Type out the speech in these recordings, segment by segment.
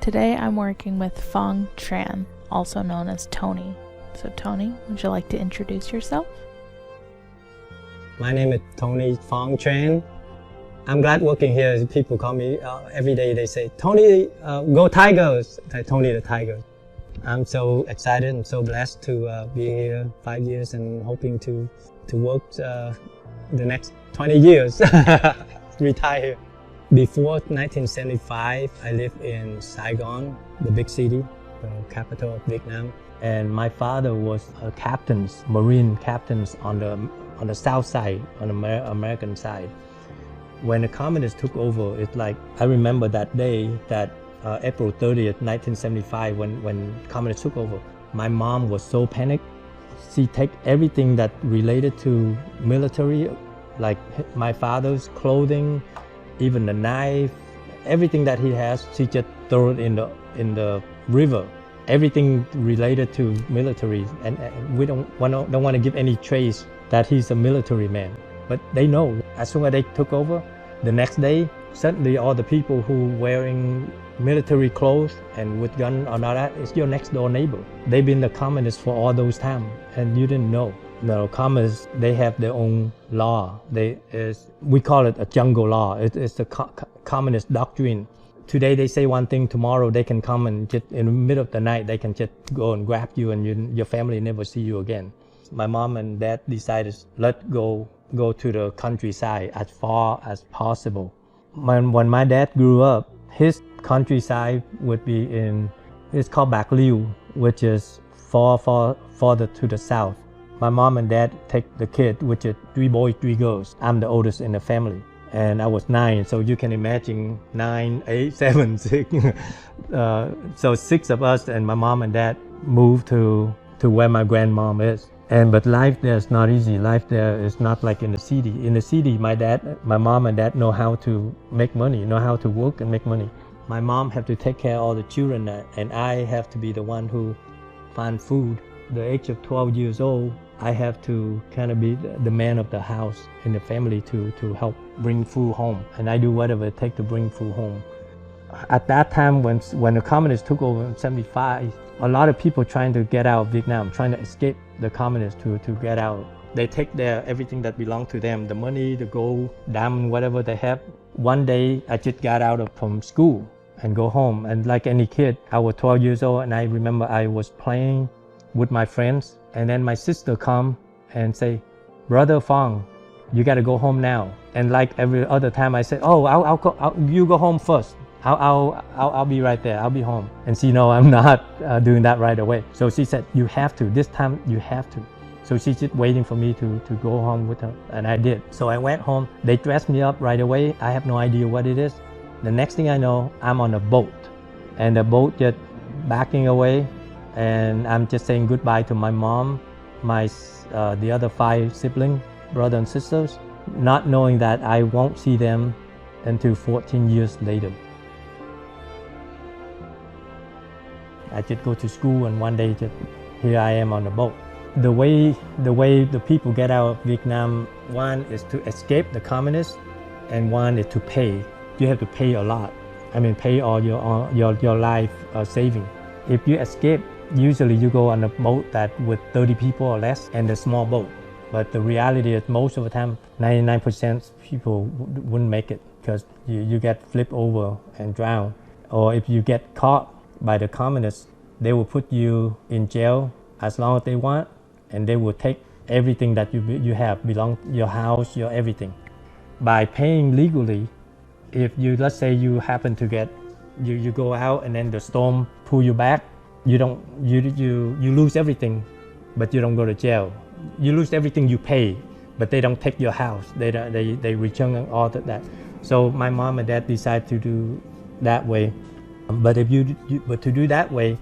Today I'm working with Phuong Tran, also known as Tony. So Tony, would you like to introduce yourself? My name is Tony Phuong Tran. I'm glad working here. People call me every day. They say, Tony, go Tigers. Tony the Tiger. I'm so excited and so blessed to be here 5 years and hoping to work the next 20 years, retire here. Before 1975, I lived in Saigon, the big city, the capital of Vietnam. And my father was a Marine captains on the south side, on the American side. When the communists took over, it's like, I remember that day, that April 30th, 1975, when communists took over. My mom was so panicked. She took everything that related to military, like my father's clothing, even the knife, everything that he has, she just threw it in the river. Everything related to military, and we don't want to give any trace that he's a military man. But they know, as soon as they took over, the next day, suddenly all the people who wearing military clothes and with gun and all that is your next door neighbor. They've been the communists for all those time, and you didn't know. No, communists, they have their own law. We call it a jungle law. It's the communist doctrine. Today they say one thing, tomorrow they can come and just in the middle of the night, they can just go and grab you and your family never see you again. My mom and dad decided, let's go to the countryside as far as possible. When my dad grew up, his countryside would be it's called Bạc Liêu, which is farther to the south. My mom and dad take the kid, which is 3 boys, 3 girls. I'm the oldest in the family. And I was 9, so you can imagine 9, 8, 7, 6. So 6 of us and my mom and dad moved to where my grandmom is. But life there is not easy. Life there is not like in the city. In the city, my mom and dad know how to make money, know how to work and make money. My mom have to take care of all the children, and I have to be the one who find food. The age of 12 years old, I have to kind of be the man of the house in the family to help bring food home. And I do whatever it takes to bring food home. At that time, when the communists took over in 75, a lot of people trying to get out of Vietnam, trying to escape the communists to get out. They take everything that belonged to them, the money, the gold, diamond, whatever they have. One day, I just got out from school and go home. And like any kid, I was 12 years old, and I remember I was playing with my friends, and then my sister come and say, Brother Phuong, you got to go home now. And like every other time, I said, oh, you go home first. I'll be right there. I'll be home. And she know I'm not doing that right away. So she said, you have to. This time you have to. So she's just waiting for me to go home with her, and I did. So I went home. They dressed me up right away. I have no idea what it is. The next thing I know, I'm on a boat, and the boat just backing away. And I'm just saying goodbye to my mom, the other 5 siblings, brothers and sisters, not knowing that I won't see them until 14 years later. I just go to school, and one day here I am on the boat. The way the people get out of Vietnam, one is to escape the communists, and one is to pay. You have to pay a lot. I mean, pay all your life saving. If you escape, usually you go on a boat that with 30 people or less, and a small boat. But the reality is most of the time, 99% people wouldn't make it, because you get flipped over and drowned. Or if you get caught by the communists, they will put you in jail as long as they want, and they will take everything that you have, your house, your everything. By paying legally, if let's say you happen to you go out and then the storm pull you back, you lose everything, but you don't go to jail. You lose everything you pay, but they don't take your house. They return all that. So my mom and dad decided to do that way. But but to do that way,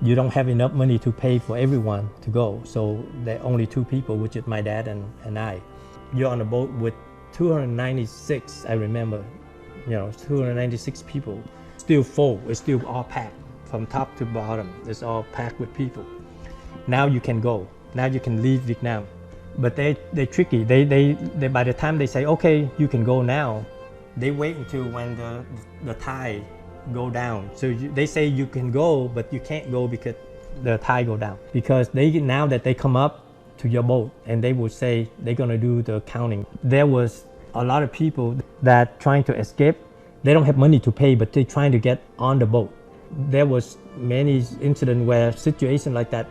you don't have enough money to pay for everyone to go. So there are only 2 people, which is my dad and I. You're on a boat with 296, I remember, 296 people. Still full, it's still all packed. From top to bottom, it's all packed with people. Now you can go. Now you can leave Vietnam. But they're tricky. They by the time they say, okay, you can go now, they wait until when the tide go down. So they say you can go, but you can't go because the tide go down. Because now that they come up to your boat and they will say they're gonna do the counting. There was a lot of people that trying to escape. They don't have money to pay, but they're trying to get on the boat. There was many incidents where situations like that,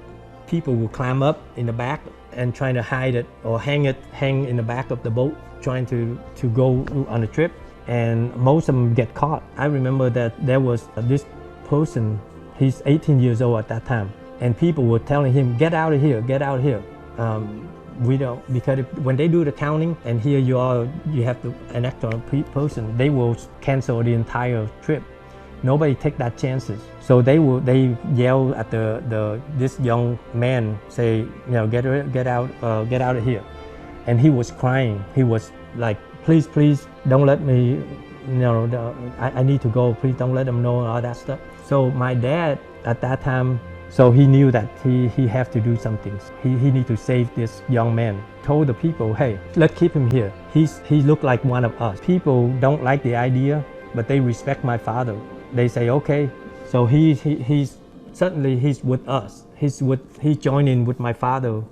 people will climb up in the back and trying to hide it or hang in the back of the boat, trying to go on a trip, and most of them get caught. I remember that there was this person, he's 18 years old at that time, and people were telling him, get out of here, get out of here. We don't, because when they do the counting and here you are, you have to enact on a person, they will cancel the entire trip. Nobody take that chances. So they yell at this young man, say, get out of here. And he was crying. He was like, please don't let me, I need to go. Please don't let them know all that stuff. So my dad at that time, so he knew that he have to do something. He need to save this young man. Told the people, hey, let's keep him here. He looked like one of us. People don't like the idea, but they respect my father. They say, okay. So he's with us. He joined in with my father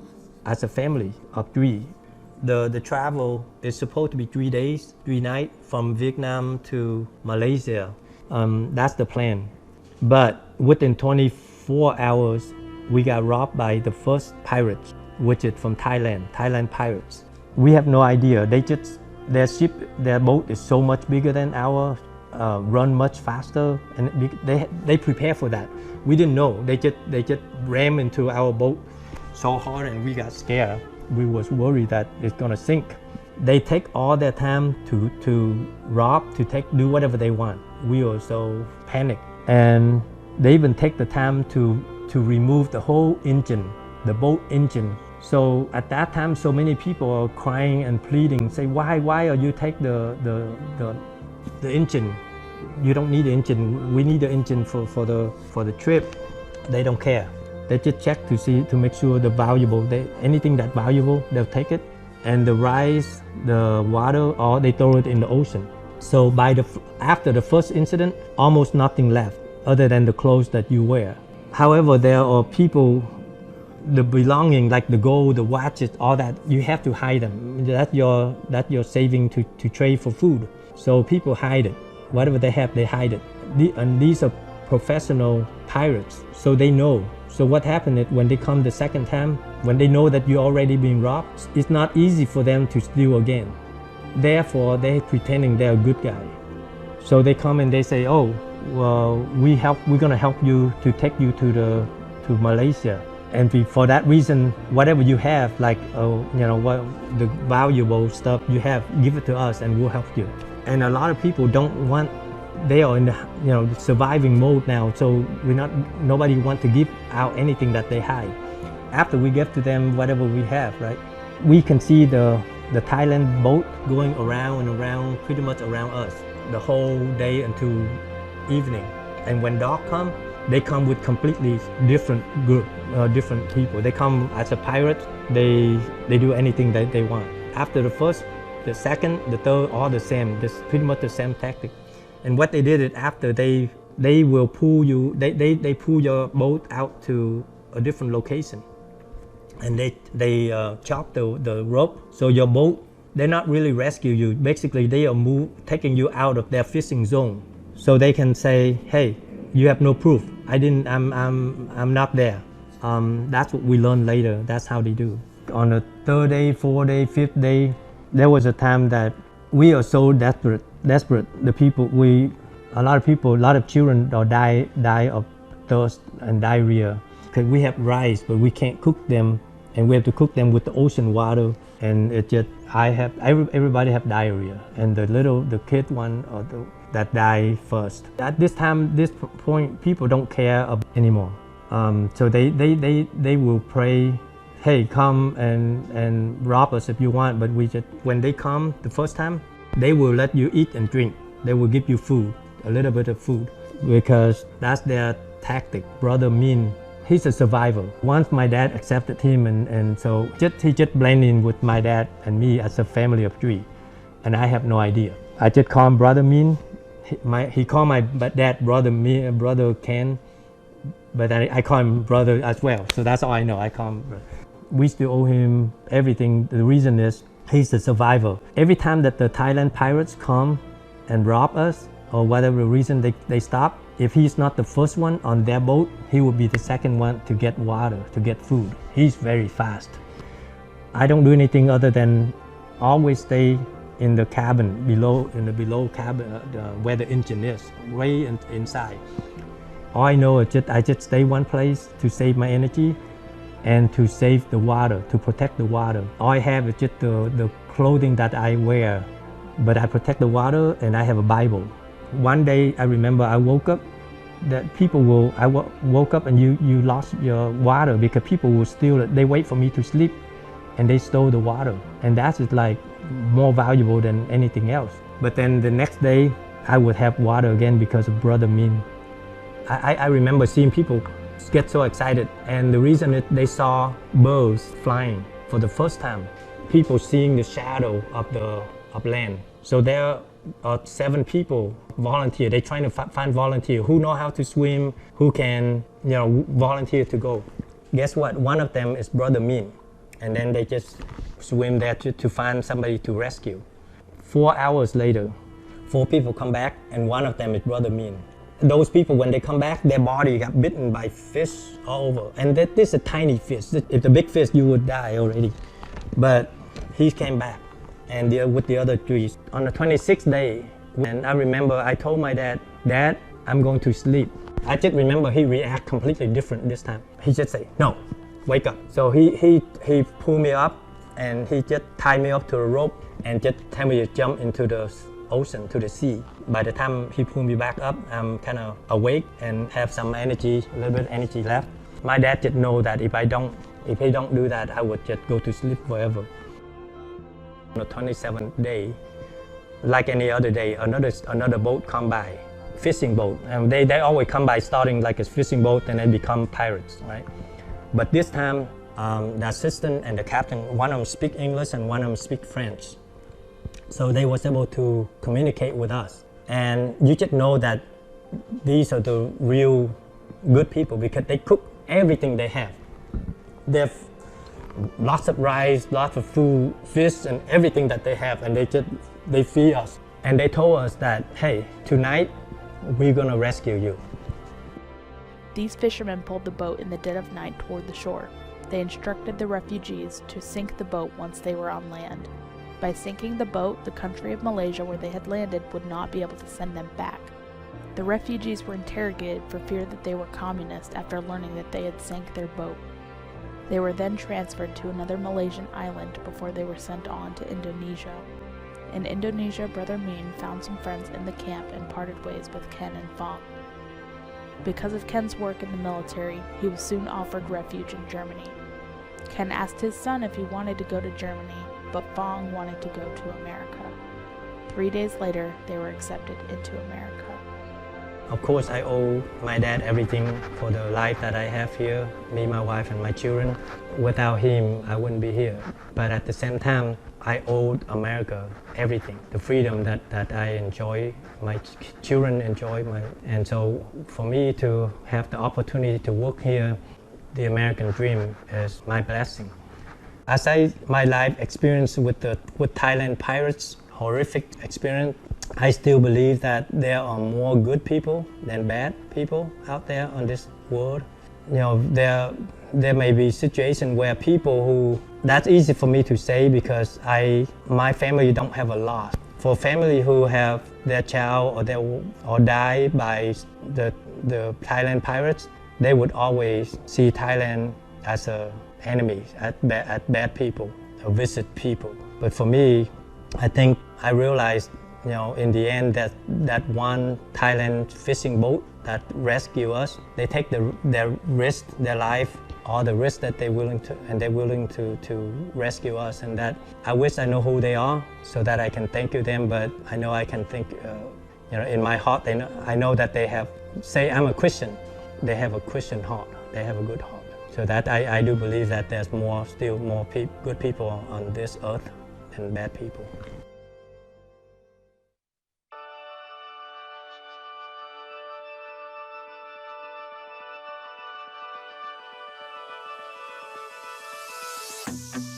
as a family of 3. The travel is supposed to be 3 days, 3 nights from Vietnam to Malaysia. That's the plan. But within 24 hours, we got robbed by the first pirates, which is from Thailand pirates. We have no idea. Their boat is so much bigger than ours, run much faster, and they prepare for that. We didn't know. They just ram into our boat so hard, and we got scared. We was worried that it's gonna sink. They take all their time to rob, do whatever they want. We were so panicked. And they even take the time to remove the whole engine, the boat engine. So at that time, so many people are crying and pleading, say, why are you take the engine? You don't need the engine. We need the engine for the trip. They don't care. They just check to make sure the valuable, anything that valuable, they'll take it. And the rice, the water, or they throw it in the ocean. So after the first incident, almost nothing left other than the clothes that you wear. However, there are people, the belonging like the gold, the watches, all that, you have to hide them. That's your saving to trade for food. So people hide it. Whatever they have, they hide it. And these are professional pirates, so they know. So what happened is when they come the second time, when they know that you're already being robbed, it's not easy for them to steal again. Therefore, they're pretending they're a good guy. So they come and they say, oh, well, we're gonna help you to take you to Malaysia. And for that reason, whatever you have, like what the valuable stuff you have, give it to us and we'll help you. And a lot of people don't want. They are in the surviving mode now, so nobody want to give out anything that they hide. After we give to them whatever we have, right? We can see the Thailand boat going around and around, pretty much around us, the whole day until evening. And when dark come, they come with completely different group, different people. They come as a pirate. They do anything that they want. After the first, the second, the third, all the same. It's pretty much the same tactic. And what they did is after they will pull you, they pull your boat out to a different location, and they chop the rope. So your boat, they're not really rescue you. Basically, they are taking you out of their fishing zone, so they can say, hey, you have no proof. I'm not there. That's what we learned later. That's how they do. On the 3rd day, 4th day, 5th day, there was a time that we are so desperate. The people, a lot of children die of thirst and diarrhea. Because we have rice, but we can't cook them, and we have to cook them with the ocean water. And it just, everybody have diarrhea, and the kid one that die first. At this point, people don't care anymore. So they will pray, hey, come and rob us if you want. But when they come the first time, they will let you eat and drink. They will give you food, a little bit of food, because that's their tactic. Brother Min, he's a survivor. Once my dad accepted him, and so he just blended in with my dad and me as a family of 3. And I have no idea. I just call him Brother Min. He called my dad brother Ken, but I call him brother as well. So that's all I know. I call him brother. We still owe him everything. The reason is he's the survivor. Every time that the Thailand pirates come and rob us, or whatever reason they stop, if he's not the first one on their boat, he will be the second one to get water, to get food. He's very fast. I don't do anything other than always stay in the cabin below, cabin where the engine is, way inside. All I know is I just stay one place to save my energy and to save the water, to protect the water. All I have is just the clothing that I wear, but I protect the water and I have a Bible. One day I remember I woke up that woke up and you lost your water because people will steal it. They wait for me to sleep and they stole the water. And that's like more valuable than anything else. But then the next day I would have water again because of Brother Min. I remember seeing people get so excited, and the reason is they saw birds flying for the first time. People seeing the shadow of land. So there are 7 people volunteer. They're trying to find volunteers who know how to swim, who can volunteer to go. Guess what? One of them is Brother Min, and then they just swim there to find somebody to rescue. 4 hours later, 4 people come back, and one of them is Brother Min. Those people, when they come back, their body got bitten by fish all over. And this is a tiny fish. If the big fish, you would die already. But he came back, and with the other 3. On the 26th day, and I remember I told my dad, "Dad, I'm going to sleep." I just remember he reacted completely different this time. He just said, "No, wake up." So he pulled me up, and he just tied me up to a rope and just tell me to jump into the ocean, to the sea. By the time he pulled me back up, I'm kind of awake and have some energy, a little bit of energy left. My dad just know that if he don't do that, I would just go to sleep forever. On the 27th day, like any other day, another boat come by, fishing boat. And they always come by starting like a fishing boat and then become pirates, right? But this time, the assistant and the captain, one of them speak English and one of them speak French. So they was able to communicate with us. And you just know that these are the real good people because they cook everything they have. They have lots of rice, lots of food, fish, and everything that they have, and they feed us. And they told us that, hey, tonight we're gonna rescue you. These fishermen pulled the boat in the dead of night toward the shore. They instructed the refugees to sink the boat once they were on land. By sinking the boat, the country of Malaysia where they had landed would not be able to send them back. The refugees were interrogated for fear that they were communists after learning that they had sank their boat. They were then transferred to another Malaysian island before they were sent on to Indonesia. In Indonesia, Brother Min found some friends in the camp and parted ways with Ken and Phuong. Because of Ken's work in the military, he was soon offered refuge in Germany. Ken asked his son if he wanted to go to Germany, but Phuong wanted to go to America. 3 days later, they were accepted into America. Of course, I owe my dad everything for the life that I have here, me, my wife, and my children. Without him, I wouldn't be here. But at the same time, I owe America everything, the freedom that I enjoy, my children enjoy, and so for me to have the opportunity to work here, the American dream is my blessing. My life experience with Thailand pirates, horrific experience, I still believe that there are more good people than bad people out there on this world. There may be situations where people who, that's easy for me to say because my family don't have a lot. For family who have their child or die by the Thailand pirates, they would always see Thailand as a enemy, at bad people, or visit people. But for me, I think I realized, in the end that one Thailand fishing boat that rescue us, they take their risk, their life, all the risk that they're willing to rescue us, and that I wish I know who they are so that I can thank you them. But I know I can think, in my heart, I know that they have, say I'm a Christian, they have a Christian heart, they have a good heart. So that I do believe that there's still more good people on this earth than bad people. Bye.